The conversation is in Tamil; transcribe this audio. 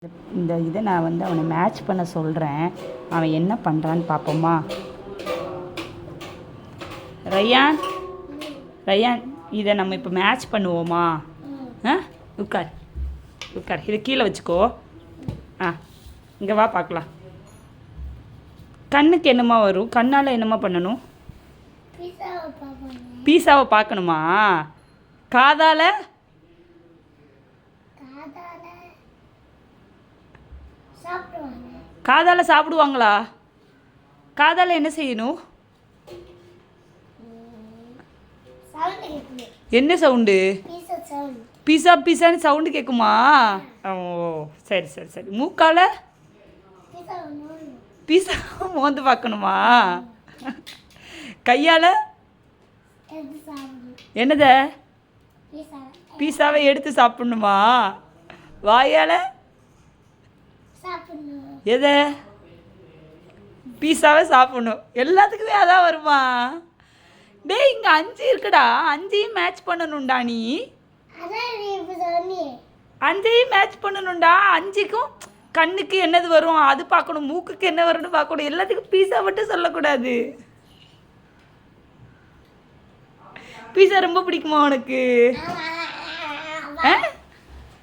இந்த இதை நான் அவனை மேட்ச் பண்ண சொல்கிறேன். அவன் என்ன பண்ணுறான்னு பார்ப்போமா? ரயான் ரயான், இதை நம்ம இப்போ மேட்ச் பண்ணுவோமா? உட்கார் உட்கார், இதை கீழே வச்சுக்கோ. இங்கே வா பார்க்கலாம். கண்ணுக்கு என்னம்மா வரும்? கண்ணால் என்னம்மா பண்ணணும்? பீஸாவை பார்க்கணுமா? காதால் காதால் சாப்பிடுவாங்களா? காதால் என்ன செய்யணும்? என்ன சவுண்டு? பீஸா பீஸான்னு சவுண்டு கேட்குமா? ஓ சரி சரி சரி. மூக்கால் பீஸா மோந்து பார்க்கணுமா? கையால் என்னத? பீஸாவை எடுத்து சாப்பிடணுமா? வாயால் எதை? பீஸாவே சாப்பிடணும். எல்லாத்துக்குமே அதான் வருமா? டேய், இங்கே 5 இருக்குடா. 5ஐயும் மேட்ச் பண்ணணும்டா. நீ 5ஐயும் மேட்ச் பண்ணணும்டா. 5க்கும் கண்ணுக்கு என்னது வரும் அது பார்க்கணும், மூக்குக்கு என்ன வரும்னு பார்க்கணும். எல்லாத்துக்கும் பீஸா மட்டும் சொல்லக்கூடாது. பீஸா ரொம்ப பிடிக்குமா உனக்கு?